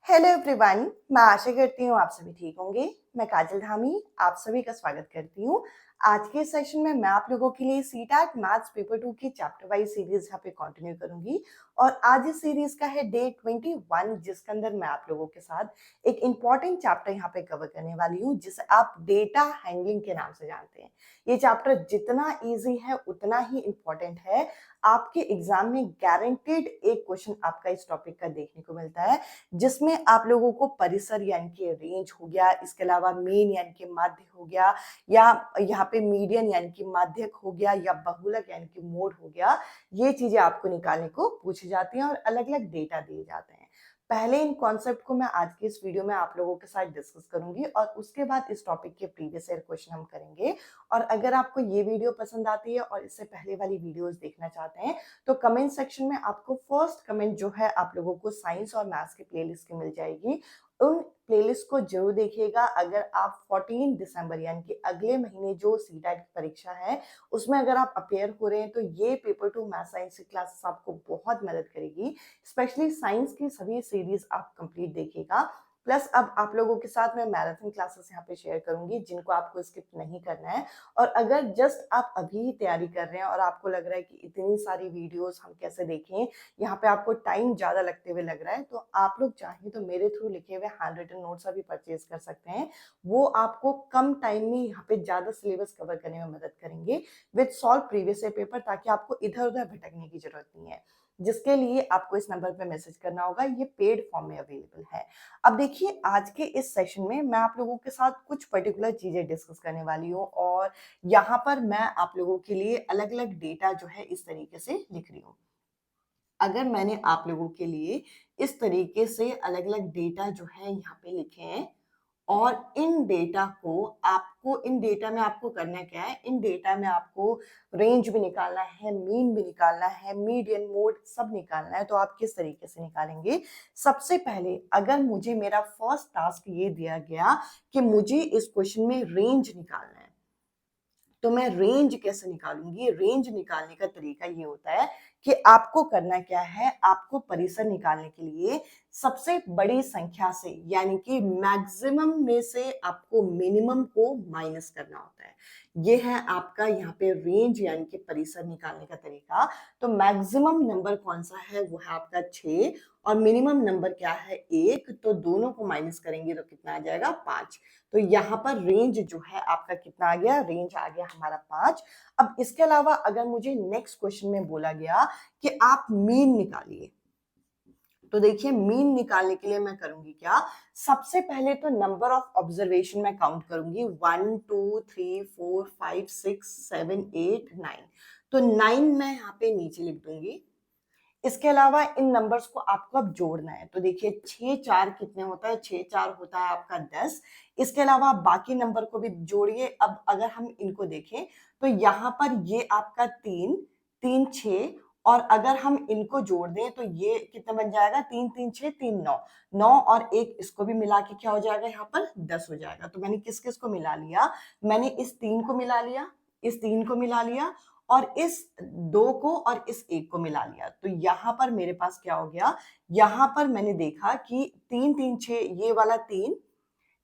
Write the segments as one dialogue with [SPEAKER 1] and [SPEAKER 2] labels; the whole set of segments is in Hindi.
[SPEAKER 1] Hello everyone. मैं आशा करती हूँ आप सभी ठीक होंगे। मैं काजल धामी आप सभी का स्वागत करती हूँ। आज के सेशन में मैं आप लोगों के लिए सीटैट मैथ्स पेपर 2 की चैप्टर वाइज सीरीज यहाँ पे कंटिन्यू करूंगी और आज इस सीरीज का है डे 21 जिसके अंदर मैं आप लोगों के साथ एक इम्पॉर्टेंट चैप्टर यहाँ पे कवर करने वाली हूँ जिसे आप डेटा हैंडलिंग के नाम से जानते हैं। ये चैप्टर जितना ईजी है उतना ही इम्पोर्टेंट है। आपके एग्जाम में गारंटेड एक क्वेश्चन आपका इस टॉपिक का देखने को मिलता है जिसमें आप लोगों को परिसर यानी कि रेंज हो गया, इसके अलावा मीन यानी कि माध्य हो गया, या यहाँ पे मीडियन यानी कि माध्यक हो गया, या बहुलक यानी कि मोड हो गया। ये चीजें आपको निकालने को पूछी जाती हैं और अलग अलग डेटा दिए जाते हैं। पहले इन कॉन्सेप्ट को मैं आज की इस वीडियो में आप लोगों के साथ डिस्कस करूंगी और उसके बाद इस टॉपिक के प्रीवियस ईयर क्वेश्चन हम करेंगे। और अगर आपको ये वीडियो पसंद आती है और इससे पहले वाली वीडियोस देखना चाहते हैं तो कमेंट सेक्शन में आपको फर्स्ट कमेंट जो है आप लोगों को साइंस और मैथ्स की प्लेलिस्ट की मिल जाएगी। उन प्लेलिस्ट को जरूर देखिएगा। अगर आप 14 दिसंबर यानी कि अगले महीने जो सीटेट की परीक्षा है उसमें अगर आप अपेयर हो रहे हैं तो ये पेपर 2 मैथ साइंस की क्लासेस आपको बहुत मदद करेगी। स्पेशली साइंस की सभी सीरीज आप कंप्लीट देखिएगा। प्लस अब आप लोगों के साथ मैं मैराथन क्लासेस यहाँ पे शेयर करूंगी जिनको आपको स्किप नहीं करना है। और अगर जस्ट आप अभी तैयारी कर रहे हैं और आपको लग रहा है कि इतनी सारी वीडियोस हम कैसे देखें, यहाँ पे आपको टाइम ज्यादा लगते हुए लग रहा है, तो आप लोग चाहें तो मेरे थ्रू लिखे हुए हैंड रिटन नोट्स अभी परचेज कर सकते हैं। वो आपको कम टाइम में यहाँ पे ज्यादा सिलेबस कवर करने में मदद करेंगे with solve previous year paper, ताकि आपको इधर उधर भटकने की जरूरत नहीं है। जिसके लिए आपको इस नंबर पे मैसेज करना होगा, ये पेड फॉर्म में अवेलेबल है। अब देखिए आज के इस सेशन में मैं आप लोगों के साथ कुछ पर्टिकुलर चीजें डिस्कस करने वाली हूँ और यहाँ पर मैं आप लोगों के लिए अलग अलग डेटा जो है इस तरीके से लिख रही हूँ। अगर मैंने आप लोगों के लिए इस तरीके से अलग अलग डेटा जो है यहाँ पे लिखे हैं और इन डेटा में आपको करना क्या है, इन डेटा में आपको रेंज भी निकालना है, मीन भी निकालना है, मीडियन मोड सब निकालना है। तो आप किस तरीके से निकालेंगे? सबसे पहले अगर मुझे मेरा फर्स्ट टास्क ये दिया गया कि मुझे इस क्वेश्चन में रेंज निकालना है तो मैं रेंज कैसे निकालूंगी? रेंज निकालने का तरीका ये होता है कि आपको करना क्या है, आपको परिसर निकालने के लिए सबसे बड़ी संख्या से यानी कि मैक्सिमम में से आपको मिनिमम को माइनस करना होता है। ये है आपका यहाँ पे रेंज यानी कि परिसर निकालने का तरीका। तो मैक्सिमम नंबर कौन सा है? वो है आपका 6 और मिनिमम नंबर क्या है? 1। तो दोनों को माइनस करेंगे तो कितना आ जाएगा? 5। तो यहाँ पर रेंज जो है आपका कितना आ गया? रेंज आ गया हमारा 5। अब इसके अलावा अगर मुझे नेक्स्ट क्वेश्चन में बोला गया कि आप मीन निकालिए, तो देखिए मीन निकालने के लिए मैं करूंगी क्या? सबसे पहले तो नंबर ऑफ ऑब्जर्वेशन मैं काउंट करूंगी, 1 2 3 4 5 6 7 8 9। तो 9 मैं यहाँ पे नीचे लिख दूंगी। इसके अलावा इन नंबर्स को आपको अब जोड़ना है। तो देखिए 6 4 कितने होता है? 6 4 होता है आपका 10। इसके अलावा बाकी नंबर को भी जोड़िए। अब अगर हम इनको देखें तो यहाँ पर ये आपका 3 3 6 और अगर हम इनको जोड़ दें तो ये कितना बन जाएगा? 3 3 6 3 9 9 और 1 इसको भी मिला के क्या हो जाएगा? यहाँ पर 10 हो जाएगा। तो मैंने किस किस को मिला लिया? मैंने इस 3 को मिला लिया, इस 3 को मिला लिया और इस 2 को और इस 1 को मिला लिया। तो यहाँ पर मेरे पास क्या हो गया? यहाँ पर मैंने देखा कि 3 3 6 ये वाला 3,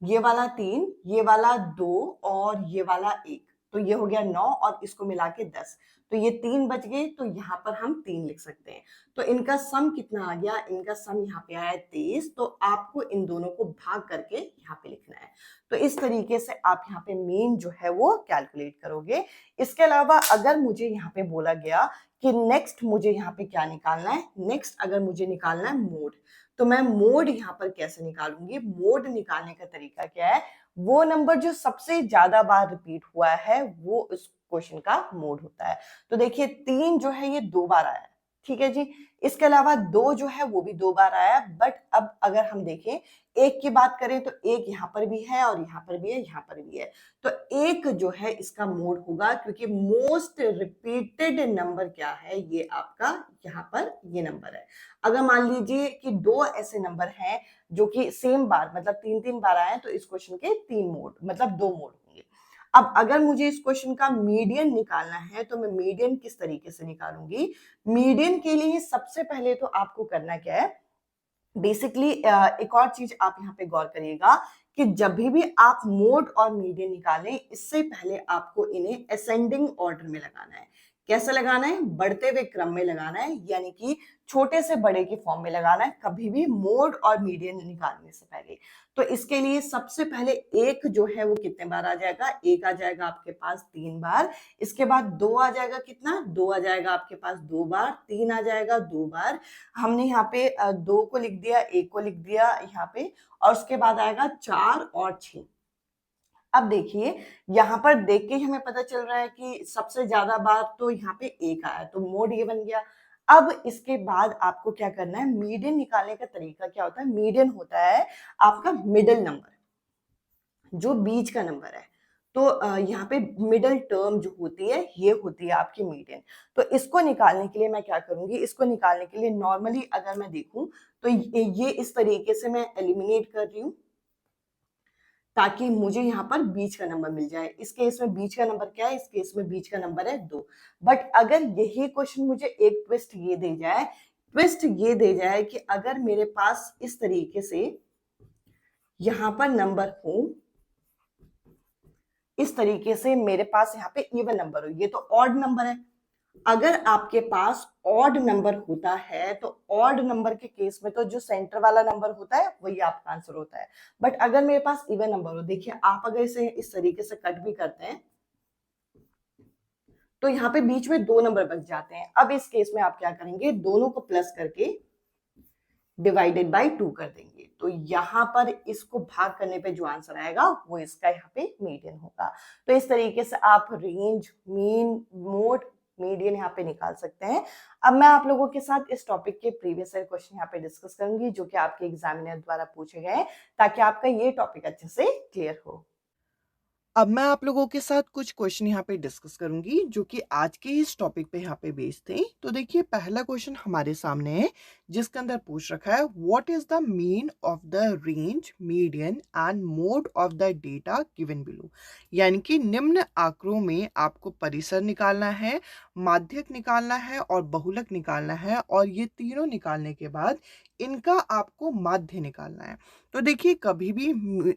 [SPEAKER 1] ये वाला 3, ये वाला 2 और ये वाला 1। तो ये हो गया 9 और इसको मिला के 10। तो ये 3 बच गए तो यहाँ पर हम 3 लिख सकते हैं। तो इनका सम कितना आ गया? इनका सम यहाँ पे आया 23। तो आपको इन दोनों को भाग करके यहाँ पे लिखना है। तो इस तरीके से आप यहाँ पे मीन जो है वो कैलकुलेट करोगे। इसके अलावा अगर मुझे यहाँ पे बोला गया कि नेक्स्ट मुझे यहाँ पे क्या निकालना है, नेक्स्ट अगर मुझे निकालना है मोड, तो मैं मोड यहाँ पर कैसे निकालूंगी? मोड निकालने का तरीका क्या है? वो नंबर जो सबसे ज्यादा बार रिपीट हुआ है वो इस क्वेश्चन का मोड होता है। तो देखिए 3 जो है ये 2 बार आया है, ठीक है जी। इसके अलावा 2 जो है वो भी 2 बार आया है। बट अब अगर हम देखें एक की बात करें तो एक यहाँ पर भी है और यहाँ पर भी है, यहाँ पर भी है। तो एक जो है इसका मोड होगा क्योंकि मोस्ट रिपीटेड नंबर क्या है? ये आपका यहाँ पर ये नंबर है। अगर मान लीजिए कि 2 ऐसे नंबर हैं जो कि सेम बार मतलब 3 3 बार आए तो इस क्वेश्चन के 3 मोड मतलब 2 मोड होंगे। अब अगर मुझे इस क्वेश्चन का मीडियन निकालना है तो मैं मीडियन किस तरीके से निकालूंगी? मीडियन के लिए सबसे पहले तो आपको करना क्या है? बेसिकली एक और चीज आप यहाँ पे गौर करिएगा कि जब भी आप मोड और मीडियन निकालें, इससे पहले आपको इन्हें असेंडिंग ऑर्डर में लगाना है। कैसे लगाना है? बढ़ते हुए क्रम में लगाना है, यानी कि छोटे से बड़े की फॉर्म में लगाना है कभी भी मोड और मीडियन निकालने से पहले। तो इसके लिए सबसे पहले एक जो है वो कितने बार आ जाएगा? एक आ जाएगा आपके पास 3 बार। इसके बाद 2 आ जाएगा, कितना? 2 आ जाएगा आपके पास 2 बार। 3 आ जाएगा 2 बार। हमने यहाँ पे 2 को लिख दिया, 1 को लिख दिया यहाँ पे, और उसके बाद आएगा 4 और 6। अब देखिए, यहाँ पर देख के ही हमें पता चल रहा है कि सबसे ज्यादा बार तो यहाँ पे 1 आया, तो मोड ये बन गया। अब इसके बाद आपको क्या करना है? मीडियन निकालने का तरीका क्या होता है? मीडियन होता है आपका मिडिल नंबर, जो बीच का नंबर है। तो यहाँ पे मिडिल टर्म जो होती है, ये होती है आपकी मीडियन। तो इसको निकालने के लिए मैं क्या करूंगी? इसको निकालने के लिए नॉर्मली अगर मैं देखूं तो ये इस तरीके से मैं एलिमिनेट कर रही हूँ, ताकि मुझे यहाँ पर बीच का नंबर मिल जाए। इस केस में बीच का नंबर क्या है? इस केस में बीच का नंबर है 2। बट अगर यही क्वेश्चन मुझे एक ट्विस्ट ये दे जाए, कि अगर मेरे पास इस तरीके से यहाँ पर नंबर हो, इस तरीके से मेरे पास यहाँ पे इवन नंबर हो, ये तो ऑड नंबर है। अगर आपके पास ऑड नंबर होता है तो ऑड नंबर के केस में तो जो सेंटर वाला नंबर होता है वही आपका आंसर होता है। बट अगर मेरे पास इवन नंबर हो, देखिए आप अगर इसे इस तरीके से कट भी करते हैं तो यहाँ पे बीच में 2 नंबर बच जाते हैं। अब इस केस में आप क्या करेंगे? दोनों को प्लस करके डिवाइडेड बाय 2 कर देंगे। तो यहाँ पर इसको भाग करने पे जो आंसर आएगा वो इसका यहाँ पे मीडियन होगा। तो इस तरीके से आप रेंज, मीन, मोड, मीडियन यहाँ पे निकाल सकते हैं। अब मैं आप लोगों के साथ इस टॉपिक के प्रीवियस ईयर क्वेश्चन यहाँ पे डिस्कस करूंगी, जो कि आपके एग्जामिनर द्वारा पूछे गए, ताकि आपका ये टॉपिक अच्छे से क्लियर हो। अब मैं आप लोगों के साथ कुछ क्वेश्चन यहाँ पे डिस्कस करूंगी, जो कि आज के इस टॉपिक पे यहाँ पे बेस्ड थे। तो देखिए, पहला क्वेश्चन हमारे सामने है, जिसके अंदर पूछ रखा है, what is the mean of the range, median and mode of the data given below. यानी कि निम्न आंकड़ों में आपको परिसर निकालना है, माध्यक निकालना है और बहुलक निकालना है, और ये तीनों निकालने के बाद इनका आपको माध्य निकालना है। तो देखिए, कभी भी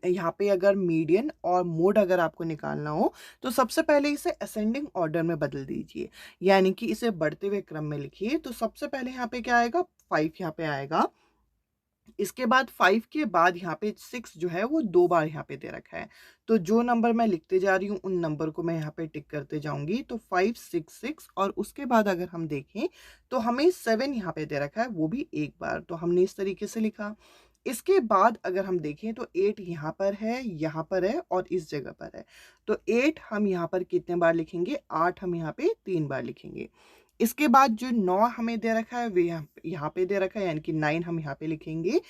[SPEAKER 1] यहाँ पे अगर मीडियन और मोड अगर आपको निकालना हो तो सबसे पहले इसे असेंडिंग ऑर्डर में बदल दीजिए, यानी कि इसे बढ़ते हुए क्रम में लिखिए। तो सबसे पहले यहाँ पे क्या आएगा? 5 यहाँ पे आएगा। इसके बाद 5 के बाद यहाँ पे 6 जो है वो 2 बार यहाँ पे दे रखा है। तो जो नंबर मैं लिखते जा रही हूँ उन नंबर को मैं यहाँ पे टिक करते जाऊंगी। तो 5 6 6, और उसके बाद अगर हम देखें तो हमें 7 यहाँ पे दे रखा है, वो भी एक बार। तो हमने इस तरीके से लिखा। इसके बाद अगर हम देखें तो 8 यहाँ पर है, यहाँ पर है और इस जगह पर है। तो 8 हम यहाँ पर कितने बार लिखेंगे? 8 हम यहाँ पे 3 बार लिखेंगे। इसके बाद जो 9 हमें दे रखा है वे यहाँ पे दे रखा है, यानी कि 9 हम यहाँ पे लिखेंगे।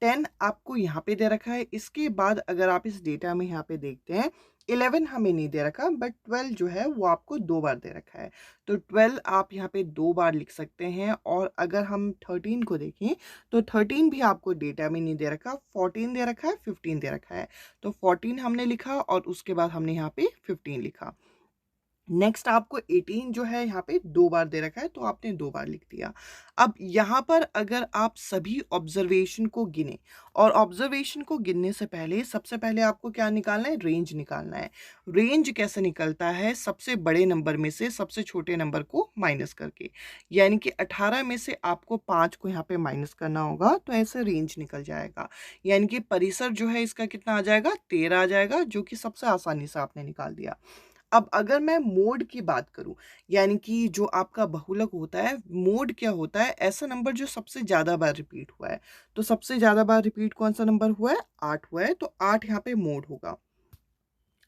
[SPEAKER 1] 10 आपको यहाँ पे दे रखा है। इसके बाद अगर आप इस डेटा में यहाँ पे देखते हैं, 11 हमें नहीं दे रखा, बट 12 जो है वो आपको 2 बार दे रखा है। तो 12 आप यहाँ पे 2 बार लिख सकते हैं। और अगर हम 13 को देखें तो 13 भी आपको डेटा में नहीं दे रखा, 14 दे रखा है, 15 दे रखा है। तो 14 हमने लिखा और उसके बाद हमने यहाँ पे 15 लिखा। नेक्स्ट आपको 18 जो है यहाँ पे 2 बार दे रखा है, तो आपने 2 बार लिख दिया। अब यहाँ पर अगर आप सभी ऑब्जर्वेशन को गिने, और ऑब्जर्वेशन को गिनने से पहले सबसे पहले आपको क्या निकालना है? रेंज निकालना है। रेंज कैसे निकलता है? सबसे बड़े नंबर में से सबसे छोटे नंबर को माइनस करके, यानी कि 18 में से आपको 5 को यहाँ पे माइनस करना होगा, तो ऐसे रेंज निकल जाएगा। यानी कि परिसर जो है इसका कितना आ जाएगा? 13 आ जाएगा, जो कि सबसे आसानी से आपने निकाल दिया। अब अगर मैं मोड की बात करूं, यानी कि जो आपका बहुलक होता है, मोड क्या होता है? ऐसा नंबर जो सबसे ज्यादा बार रिपीट हुआ है। तो सबसे ज्यादा बार रिपीट कौन सा नंबर हुआ है? 8 हुआ है, तो 8 यहाँ पे मोड होगा।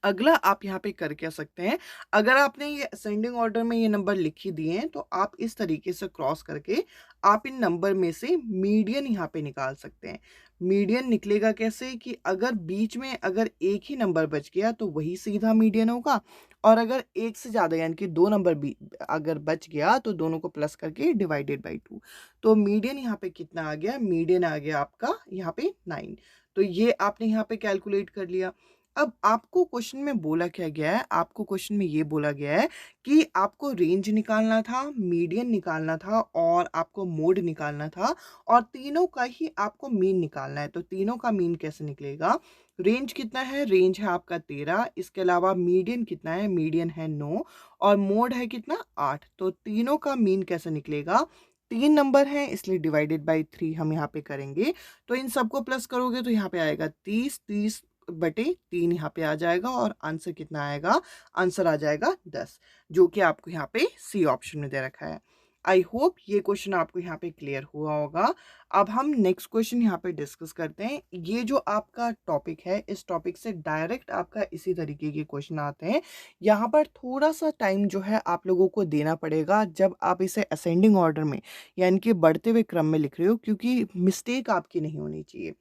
[SPEAKER 1] अगला आप यहाँ पे कर क्या सकते हैं, अगर आपने ये असेंडिंग ऑर्डर में ये नंबर लिख ही दिए हैं, तो आप इस तरीके से क्रॉस करके आप इन नंबर में से मीडियन यहाँ पे निकाल सकते हैं। मीडियन निकलेगा कैसे? कि अगर बीच में अगर एक ही नंबर बच गया तो वही सीधा मीडियन होगा, और अगर एक से ज़्यादा यानी कि 2 नंबर भी अगर बच गया तो दोनों को प्लस करके डिवाइडेड बाई 2। तो मीडियन यहाँ पे कितना आ गया? मीडियन आ गया आपका यहाँ पे 9। तो ये आपने यहाँ पे कैलकुलेट कर लिया। अब आपको क्वेश्चन में बोला क्या गया है, आपको क्वेश्चन में ये बोला गया है कि आपको रेंज निकालना था, मीडियन निकालना था और आपको मोड निकालना था, और तीनों का ही आपको मीन निकालना है। तो तीनों का मीन कैसे निकलेगा? रेंज कितना है? रेंज है आपका 13। इसके अलावा मीडियन कितना है? मीडियन है 9। और मोड है कितना? 8। तो तीनों का मीन कैसे निकलेगा? 3 नंबर है इसलिए डिवाइडेड बाई 3 हम यहाँ पे करेंगे। तो इन सबको प्लस करोगे तो यहाँ पे आएगा 30, 30/3 यहाँ पे आ जाएगा, और आंसर कितना आएगा? आंसर आ जाएगा 10, जो कि आपको यहाँ पे सी ऑप्शन में दे रखा है। आई होप ये क्वेश्चन आपको यहाँ पे क्लियर हुआ होगा। अब हम नेक्स्ट क्वेश्चन यहाँ पे डिस्कस करते हैं। ये जो आपका टॉपिक है, इस टॉपिक से डायरेक्ट आपका इसी तरीके के क्वेश्चन आते हैं। यहाँ पर थोड़ा सा टाइम जो है आप लोगों को देना पड़ेगा जब आप इसे असेंडिंग ऑर्डर में यानी कि बढ़ते हुए क्रम में लिख रहे हो, क्योंकि मिस्टेक आपकी नहीं होनी चाहिए।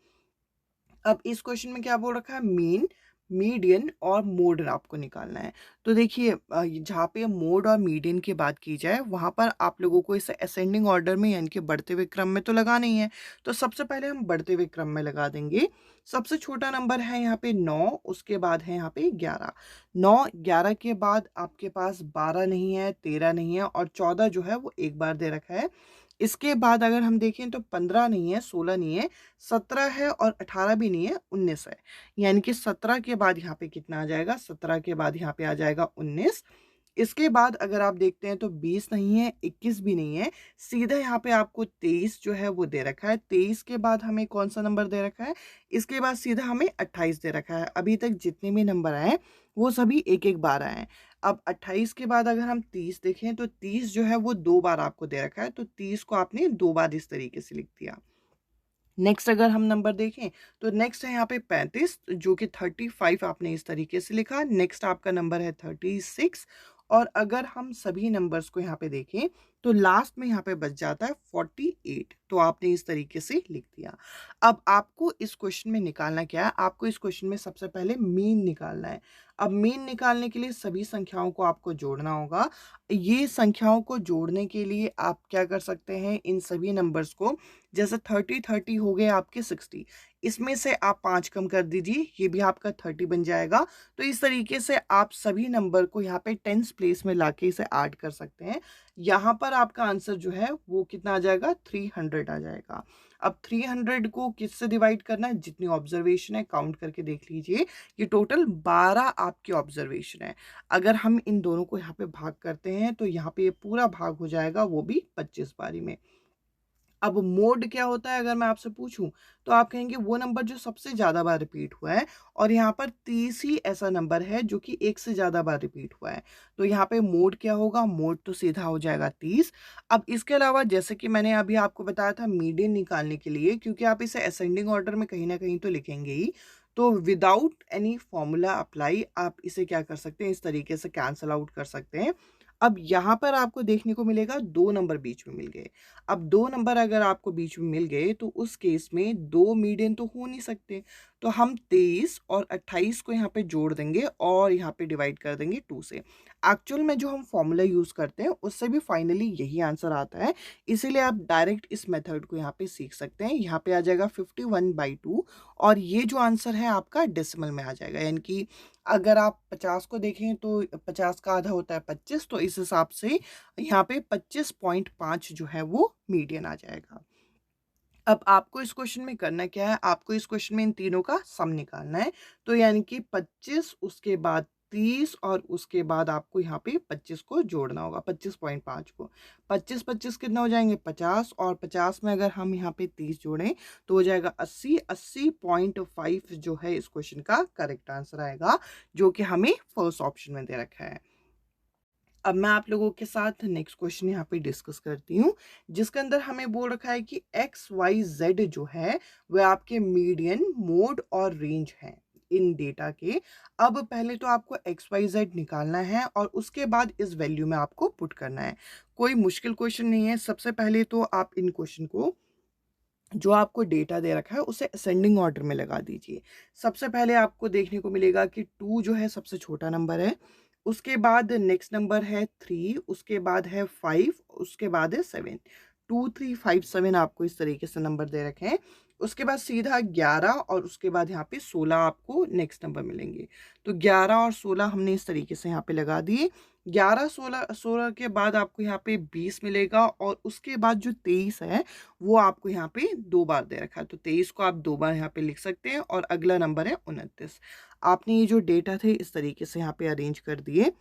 [SPEAKER 1] अब इस क्वेश्चन में क्या बोल रखा है? मीन, मीडियन और मोड आपको निकालना है। तो देखिए जहाँ पे मोड और मीडियन की बात की जाए वहाँ पर आप लोगों को इसे असेंडिंग ऑर्डर में यानी कि बढ़ते हुए क्रम में तो लगाना ही है। तो सबसे पहले हम बढ़ते हुए क्रम में लगा देंगे। सबसे छोटा नंबर है यहाँ पे 9, उसके बाद है यहाँ पे 11। 9, 11 के बाद आपके पास 12 नहीं है, 13 नहीं है, और 14 जो है वो एक बार दे रखा है। इसके बाद अगर हम देखें तो 15 नहीं है, 16 नहीं है, 17 है, और 18 भी नहीं है, 19 है। यानी कि 17 के बाद यहाँ पे कितना आ जाएगा? 17 के बाद यहाँ पे आ जाएगा 19। इसके बाद अगर आप देखते हैं तो 20 नहीं है, 21 भी नहीं है, सीधा यहाँ पे आपको 23 जो है वो दे रखा है। 23 के बाद हमें कौन सा नंबर दे रखा है? इसके बाद सीधा हमें 28 दे रखा है। अभी तक जितने भी नंबर आए वो सभी एक एक बार आए हैं। अब 28 के बाद अगर हम 30 देखें तो 30 जो है वो 2 बार आपको दे रखा है, तो 30 को आपने 2 बार इस तरीके से लिख दिया। नेक्स्ट अगर हम नंबर देखें तो नेक्स्ट है यहाँ पे 35, जो कि 35 आपने इस तरीके से लिखा। नेक्स्ट आपका नंबर है 36। और अगर हम सभी नंबर्स को यहाँ पे देखें तो लास्ट में यहाँ पे बच जाता है 48, तो आपने इस तरीके से लिख दिया। अब आपको इस क्वेश्चन में निकालना क्या है? आपको इस क्वेश्चन में सबसे पहले मीन निकालना है। अब मीन निकालने के लिए सभी संख्याओं को आपको जोड़ना होगा। ये संख्याओं को जोड़ने के लिए आप क्या कर सकते हैं? इन सभी नंबर्स को, जैसे 30 हो गए आपके 60, इसमें से आप 5 कम कर दीजिए, ये भी आपका 30 बन जाएगा। तो इस तरीके से आप सभी नंबर को यहाँ पे टेंस प्लेस में लाके इसे ऐड कर सकते हैं। यहाँ पर आपका आंसर जो है वो कितना आ जाएगा? 300 आ जाएगा। अब 300 को किससे डिवाइड करना है? जितनी ऑब्जर्वेशन है काउंट करके देख लीजिए। ये टोटल 12 आपकी ऑब्जर्वेशन है। अगर हम इन दोनों को यहाँ पे भाग करते हैं तो यहाँ पे ये पूरा भाग हो जाएगा, वो भी 25 बारी में। अब मोड क्या होता है अगर मैं आपसे पूछूं तो आप कहेंगे वो नंबर जो सबसे ज्यादा बार रिपीट हुआ है, और यहाँ पर 30 ही ऐसा नंबर है जो कि एक से ज्यादा बार रिपीट हुआ है। तो यहाँ पे मोड क्या होगा? मोड तो सीधा हो जाएगा 30। अब इसके अलावा जैसे कि मैंने अभी आपको बताया था मीडियन निकालने के लिए, क्योंकि आप इसे असेंडिंग ऑर्डर में कहीं ना कहीं तो लिखेंगे ही, तो विदाउट एनी फॉर्मूला अप्लाई आप इसे क्या कर सकते हैं? इस तरीके से कैंसल आउट कर सकते हैं। अब यहाँ पर आपको देखने को मिलेगा 2 नंबर बीच में मिल गए। अब 2 नंबर अगर आपको बीच में मिल गए तो उस केस में 2 मीडियन तो हो नहीं सकते। तो हम 23 और 28 को यहाँ पे जोड़ देंगे और यहाँ पे डिवाइड कर देंगे 2 से। एक्चुअल में जो हम फॉर्मूला यूज़ करते हैं उससे भी फाइनली यही आंसर आता है, इसीलिए आप डायरेक्ट इस मेथड को यहाँ पे सीख सकते हैं। यहाँ पे आ जाएगा 51/2, और ये जो आंसर है आपका डेसिमल में आ जाएगा। यानी कि अगर आप 50 को देखें तो 50 का आधा होता है 25, तो इस हिसाब से यहाँ पे 25.5 जो है वो मीडियन आ जाएगा। अब आपको इस क्वेश्चन में करना क्या है? आपको इस क्वेश्चन में इन तीनों का सम निकालना है। तो यानी कि 25, उसके बाद 30, और उसके बाद आपको यहाँ पे 25 को जोड़ना होगा, 25.5 को। 25 कितना हो जाएंगे? 50, और 50 में अगर हम यहाँ पे 30 जोड़ें तो हो जाएगा 80। 80.5 जो है इस क्वेश्चन का करेक्ट आंसर आएगा, जो कि हमें फर्स्ट ऑप्शन में दे रखा है। अब मैं आप लोगों के साथ नेक्स्ट क्वेश्चन यहाँ पे डिस्कस करती हूँ, जिसके अंदर हमें बोल रखा है कि XYZ जो है वह आपके मीडियन, मोड और रेंज हैं इन डेटा के। अब पहले तो आपको XYZ निकालना है और उसके बाद इस वैल्यू में आपको पुट करना है। कोई मुश्किल क्वेश्चन नहीं है। सबसे पहले तो आप इन क्वेश्चन को, जो आपको डेटा दे रखा है उसे असेंडिंग ऑर्डर में लगा दीजिए। सबसे पहले आपको देखने को मिलेगा कि 2 जो है सबसे छोटा नंबर है, उसके बाद नेक्स्ट नंबर है 3, उसके बाद है 5, उसके बाद है 7। 2357 आपको इस तरीके से नंबर दे रखे हैं। उसके बाद सीधा 11 और उसके बाद यहाँ पे 16 आपको नेक्स्ट नंबर मिलेंगे। तो 11 और 16 हमने इस तरीके से यहाँ पे लगा दिए। 11 16 के बाद आपको यहाँ पे 20 मिलेगा और उसके बाद जो 23 है वो आपको यहाँ पे 2 बार दे रखा है। तो 23 को आप 2 बार यहाँ पे लिख सकते हैं और अगला नंबर है 29। आपने ये जो डेटा थे इस तरीके से यहाँ पे अरेंज कर दिए।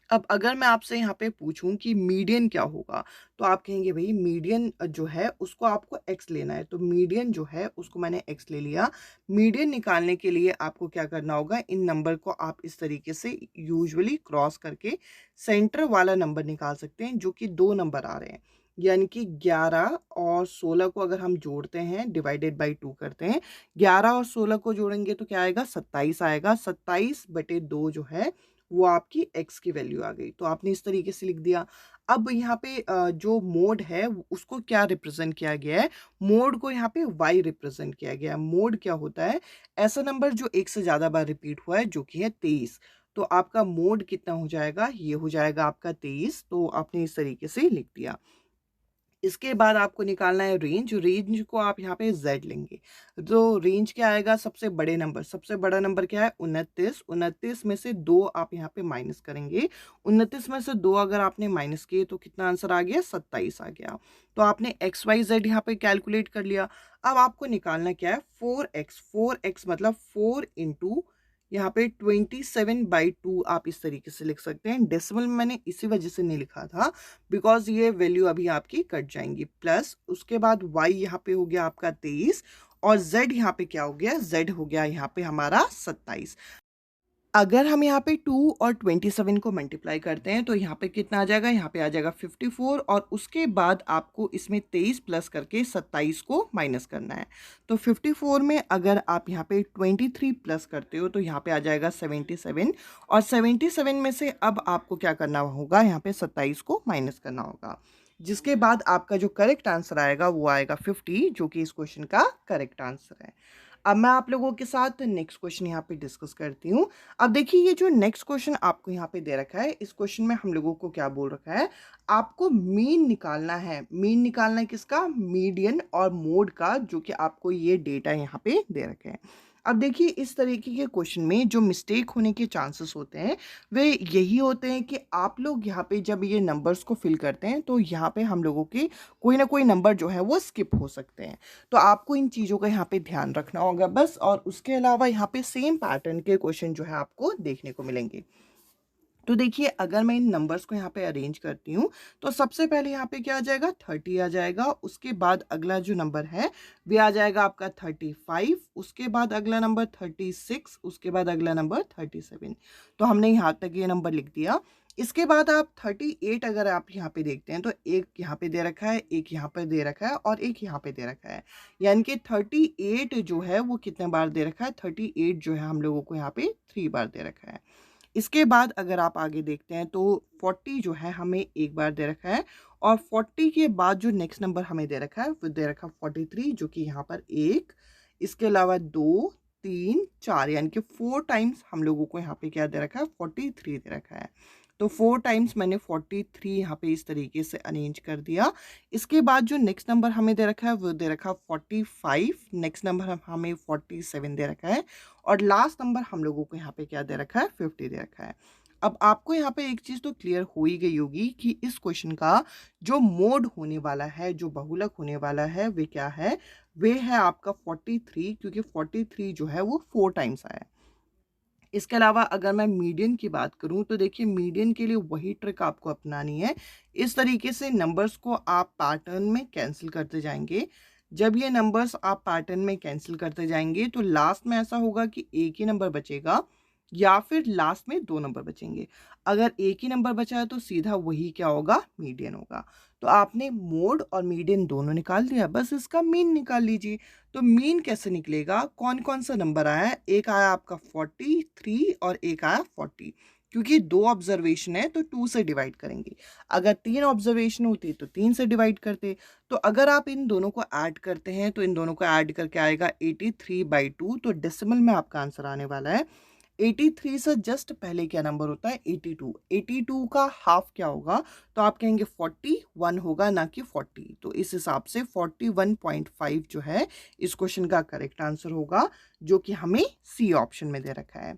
[SPEAKER 1] अब अगर मैं आपसे यहाँ पे पूछूं कि मीडियन क्या होगा, तो आप कहेंगे भाई मीडियन जो है उसको आपको x लेना है। तो मीडियन जो है उसको मैंने x ले लिया। मीडियन निकालने के लिए आपको क्या करना होगा, इन नंबर को आप इस तरीके से यूजुअली क्रॉस करके सेंटर वाला नंबर निकाल सकते हैं, जो कि 2 नंबर आ रहे हैं। यानी कि 11 और 16 को अगर हम जोड़ते हैं, डिवाइडेड बाई 2 करते हैं, 11 और 16 को जोड़ेंगे तो क्या आएगा, 27 आएगा। 27/2 जो है वो आपकी x की वैल्यू आ गई। तो आपने इस तरीके से लिख दिया। अब यहाँ पे जो मोड है उसको क्या रिप्रेजेंट किया गया है, मोड को यहाँ पे y रिप्रेजेंट किया गया है। मोड क्या होता है, ऐसा नंबर जो एक से ज्यादा बार रिपीट हुआ है, जो कि है 23। तो आपका मोड कितना हो जाएगा, ये हो जाएगा आपका 23। तो आपने इस तरीके से लिख दिया। इसके बाद आपको निकालना है रेंज। रेंज को आप यहाँ पे z लेंगे। तो रेंज क्या आएगा, सबसे बड़े नंबर, सबसे बड़ा नंबर क्या है 29। 29 में से 2 आप यहाँ पे माइनस करेंगे। 29 में से 2 अगर आपने माइनस किए तो कितना आंसर आ गया, 27 आ गया। तो आपने एक्स वाई जेड यहाँ पे कैलकुलेट कर लिया। अब आपको निकालना क्या है, 4x। 4x मतलब 4 इंटू यहाँ पे 27/2 आप इस तरीके से लिख सकते हैं। डेसिमल में मैंने इसी वजह से नहीं लिखा था बिकॉज ये वैल्यू अभी आपकी कट जाएंगी। प्लस उसके बाद y यहाँ पे हो गया आपका 23 और z यहाँ पे क्या हो गया, z हो गया यहाँ पे हमारा 27। अगर हम यहाँ पे 2 और 27 को मल्टीप्लाई करते हैं तो यहाँ पे कितना आ जाएगा, यहाँ पे आ जाएगा 54 और उसके बाद आपको इसमें 23 प्लस करके 27 को माइनस करना है। तो 54 में अगर आप यहाँ पे 23 प्लस करते हो तो यहाँ पे आ जाएगा 77 और 77 में से अब आपको क्या करना होगा, यहाँ पे 27 को माइनस करना होगा। जिसके बाद आपका जो करेक्ट आंसर आएगा वो आएगा 50, जो कि इस क्वेश्चन का करेक्ट आंसर है। अब मैं आप लोगों के साथ नेक्स्ट क्वेश्चन यहाँ पे डिस्कस करती हूँ। अब देखिए ये जो नेक्स्ट क्वेश्चन आपको यहाँ पे दे रखा है, इस क्वेश्चन में हम लोगों को क्या बोल रखा है, आपको मीन निकालना है। मीन निकालना है किसका, मीडियन और मोड का, जो कि आपको ये डेटा यहाँ पे दे रखे हैं। अब देखिए इस तरीके के क्वेश्चन में जो मिस्टेक होने के चांसेस होते हैं वे यही होते हैं कि आप लोग यहाँ पे जब ये नंबर्स को फिल करते हैं तो यहाँ पे हम लोगों के कोई ना कोई नंबर जो है वो स्किप हो सकते हैं। तो आपको इन चीज़ों का यहाँ पे ध्यान रखना होगा बस। और उसके अलावा यहाँ पे सेम पैटर्न के क्वेश्चन जो है आपको देखने को मिलेंगे। तो देखिए अगर मैं इन नंबर्स को यहाँ पे अरेंज करती हूँ तो सबसे पहले यहाँ पे क्या आ जाएगा, 30 आ जाएगा। उसके बाद अगला जो नंबर है वे आ जाएगा आपका 35। उसके बाद अगला नंबर 36। उसके बाद अगला नंबर 37। तो हमने यहाँ तक ये नंबर लिख दिया। इसके बाद आप 38 अगर आप यहाँ पे देखते हैं तो एक यहाँ पे दे रखा है, एक यहाँ पे दे रखा है और एक यहाँ पे दे रखा है। यानी कि 38 जो है वो कितने बार दे रखा है, 38 जो है हम लोगों को यहाँ पे 3 बार दे रखा है। इसके बाद अगर आप आगे देखते हैं तो 40 जो है हमें एक बार दे रखा है और 40 के बाद जो नेक्स्ट नंबर हमें दे रखा है वो दे रखा है 43, जो कि यहाँ पर एक, इसके अलावा 2 3 4 यानी कि 4 टाइम्स हम लोगों को यहाँ पे क्या दे रखा है, 43 दे रखा है। तो 4 टाइम्स मैंने 43 यहाँ पे इस तरीके से अरेंज कर दिया। इसके बाद जो नेक्स्ट नंबर हमें दे रखा है वो दे रखा है 45। नेक्स्ट नंबर हमें 47 दे रखा है और लास्ट नंबर हम लोगों को यहाँ पे क्या दे रखा है, 50 दे रखा है। अब आपको यहाँ पे एक चीज़ तो क्लियर हो ही गई होगी कि इस क्वेश्चन का जो मोड होने वाला है, जो बहुलक होने वाला है, वे क्या है, वे है आपका 43, क्योंकि 43 जो है वो 4 टाइम्स आया है। इसके अलावा अगर मैं मीडियन की बात करूं तो देखिए मीडियन के लिए वही ट्रिक आपको अपनानी है। इस तरीके से नंबर्स को आप पैटर्न में कैंसिल करते जाएंगे। जब ये नंबर्स आप पैटर्न में कैंसिल करते जाएंगे तो लास्ट में ऐसा होगा कि एक ही नंबर बचेगा या फिर लास्ट में 2 नंबर बचेंगे। अगर एक ही नंबर बचा है तो सीधा वही क्या होगा, मीडियन होगा। तो आपने मोड और मीडियन दोनों निकाल दिया, बस इसका मीन निकाल लीजिए। तो मीन कैसे निकलेगा, कौन कौन सा नंबर आया है, एक आया आपका 43 और एक आया 40। क्योंकि 2 ऑब्जर्वेशन है तो 2 से डिवाइड करेंगे। अगर 3 ऑब्जर्वेशन होती तो 3 से डिवाइड करते। तो अगर आप इन दोनों को ऐड करते हैं तो इन दोनों को ऐड करके आएगा 83/2। तो डेसिमल में आपका आंसर आने वाला है 83 से जस्ट पहले क्या नंबर होता है 82। 82 का हाफ क्या होगा, तो आप कहेंगे 41 होगा ना कि 40। तो इस हिसाब से 41.5 जो है इस क्वेश्चन का करेक्ट आंसर होगा, जो कि हमें सी ऑप्शन में दे रखा है।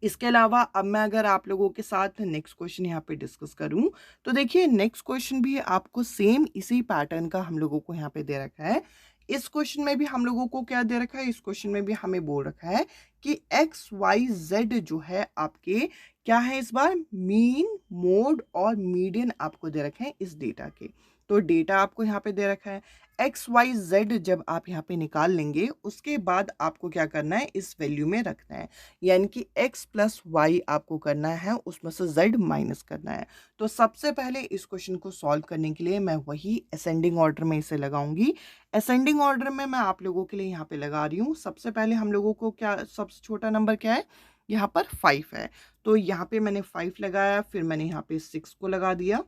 [SPEAKER 1] इसके अलावा अब मैं अगर आप लोगों के साथ नेक्स्ट क्वेश्चन यहाँ पे डिस्कस करूं, तो देखिए नेक्स्ट क्वेश्चन भी आपको सेम इसी पैटर्न का हम लोगों को यहाँ पे दे रखा है। इस क्वेश्चन में भी हम लोगों को क्या दे रखा है, इस क्वेश्चन में भी हमें बोल रखा है कि एक्स वाई जेड जो है आपके क्या है, इस बार मीन मोड और मीडियन आपको दे रखे हैं इस डेटा के। तो डेटा आपको यहाँ पे दे रखा है, एक्स वाई जेड जब आप यहाँ पे निकाल लेंगे उसके बाद आपको क्या करना है, इस वैल्यू में रखना है, यानी कि x प्लस वाई आपको करना है, उसमें से z माइनस करना है। तो सबसे पहले इस क्वेश्चन को सॉल्व करने के लिए मैं वही असेंडिंग ऑर्डर में इसे लगाऊंगी। असेंडिंग ऑर्डर में मैं आप लोगों के लिए यहाँ पे लगा रही हूँ। सबसे पहले हम लोगों को क्या, सबसे छोटा नंबर क्या है, यहाँ पर 5 है, तो यहाँ पे मैंने 5 लगाया, फिर मैंने यहाँ पे 6 को लगा दिया,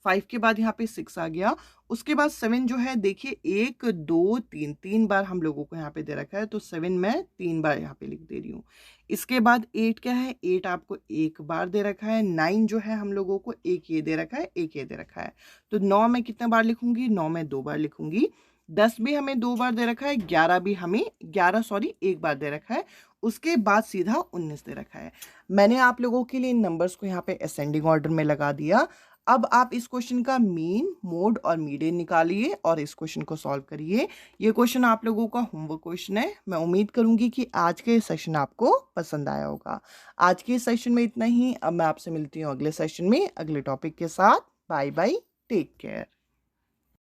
[SPEAKER 1] 5 के बाद यहाँ पे 6 आ गया, उसके बाद 7 जो है देखिए 1 2 3 3 बार हम लोगों को यहाँ पे दे रखा है, तो 7 मैं 3 बार यहाँ पे लिख दे रही हूँ। इसके बाद 8 क्या है, 8 आपको एक बार दे रखा है, 9 जो है हम लोगों को एक ये दे रखा है, एक ये दे रखा है, तो 9 में कितने बार लिखूंगी, 9 में 2 बार लिखूंगी। 10 भी हमें 2 बार दे रखा है, 11 भी हमें 11 सॉरी एक बार दे रखा है, उसके बाद सीधा 19 दे रखा है। मैंने आप लोगों के लिए इन नंबर्स को यहाँ पे असेंडिंग ऑर्डर में लगा दिया। अब आप इस क्वेश्चन का मीन मोड और मीडियन निकालिए और इस क्वेश्चन को सॉल्व करिए। ये क्वेश्चन आप लोगों का होमवर्क क्वेश्चन है। मैं उम्मीद करूंगी कि आज के सेशन आपको पसंद आया होगा। आज के सेशन में इतना ही। अब मैं आपसे मिलती हूँ अगले सेशन में अगले टॉपिक के साथ। Bye bye, take care.